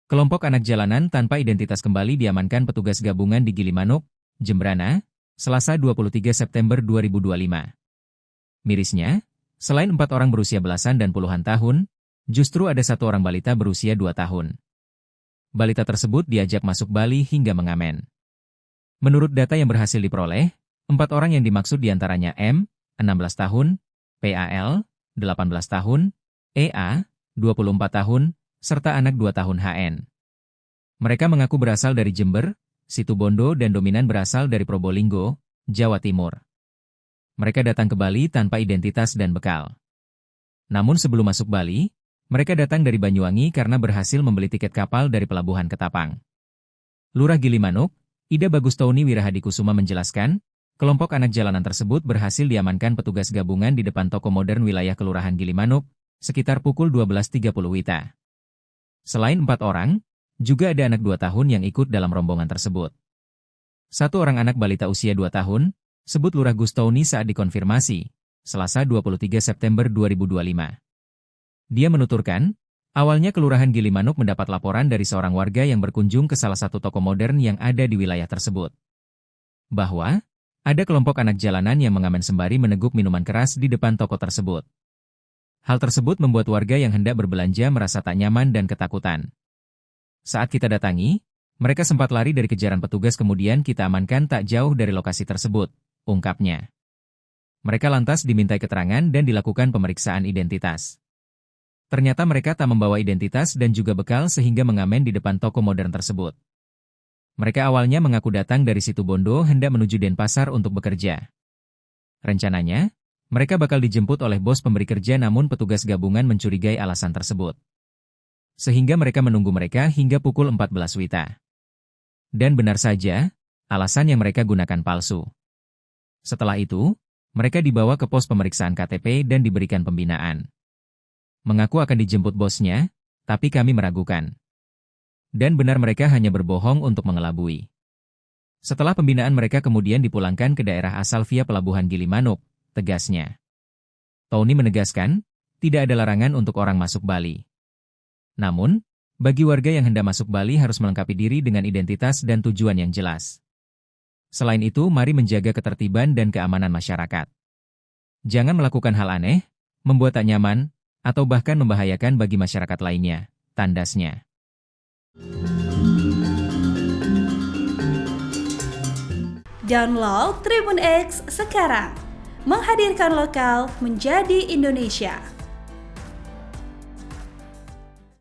Kelompok anak jalanan tanpa identitas kembali diamankan petugas gabungan di Gilimanuk, Jembrana, Selasa 23 September 2025. Mirisnya, selain 4 orang berusia belasan dan puluhan tahun, justru ada 1 orang balita berusia 2 tahun. Balita tersebut diajak masuk Bali hingga mengamen. Menurut data yang berhasil diperoleh, 4 orang yang dimaksud diantaranya M, 16 tahun, PAL, 18 tahun, EA, 24 tahun, serta anak 2 tahun HN. Mereka mengaku berasal dari Jember, Situbondo dan dominan berasal dari Probolinggo, Jawa Timur. Mereka datang ke Bali tanpa identitas dan bekal. Namun sebelum masuk Bali, mereka datang dari Banyuwangi karena berhasil membeli tiket kapal dari Pelabuhan Ketapang. Lurah Gilimanuk, Ida Bagustouni Wirahadikusuma menjelaskan, kelompok anak jalanan tersebut berhasil diamankan petugas gabungan di depan toko modern wilayah Kelurahan Gilimanuk, sekitar pukul 12.30 WITA. Selain 4 orang, juga ada anak 2 tahun yang ikut dalam rombongan tersebut. 1 orang anak balita usia 2 tahun, sebut Lurah Gustouni saat dikonfirmasi, Selasa 23 September 2025. Dia menuturkan, awalnya Kelurahan Gilimanuk mendapat laporan dari seorang warga yang berkunjung ke salah satu toko modern yang ada di wilayah tersebut. Bahwa, ada kelompok anak jalanan yang mengamen sembari meneguk minuman keras di depan toko tersebut. Hal tersebut membuat warga yang hendak berbelanja merasa tak nyaman dan ketakutan. Saat kita datangi, mereka sempat lari dari kejaran petugas kemudian kita amankan tak jauh dari lokasi tersebut, ungkapnya. Mereka lantas dimintai keterangan dan dilakukan pemeriksaan identitas. Ternyata mereka tak membawa identitas dan juga bekal sehingga mengamen di depan toko modern tersebut. Mereka awalnya mengaku datang dari Situbondo hendak menuju Denpasar untuk bekerja. Rencananya, mereka bakal dijemput oleh bos pemberi kerja namun petugas gabungan mencurigai alasan tersebut. Sehingga mereka menunggu mereka hingga pukul 14 WITA. Dan benar saja, alasan yang mereka gunakan palsu. Setelah itu, mereka dibawa ke pos pemeriksaan KTP dan diberikan pembinaan. Mengaku akan dijemput bosnya, tapi kami meragukan. Dan benar mereka hanya berbohong untuk mengelabui. Setelah pembinaan mereka kemudian dipulangkan ke daerah asal via Pelabuhan Gilimanuk, tegasnya. Tony menegaskan, tidak ada larangan untuk orang masuk Bali. Namun, bagi warga yang hendak masuk Bali harus melengkapi diri dengan identitas dan tujuan yang jelas. Selain itu, mari menjaga ketertiban dan keamanan masyarakat. Jangan melakukan hal aneh, membuat tak nyaman, atau bahkan membahayakan bagi masyarakat lainnya, tandasnya. Download Tribun X sekarang. Menghadirkan lokal menjadi Indonesia.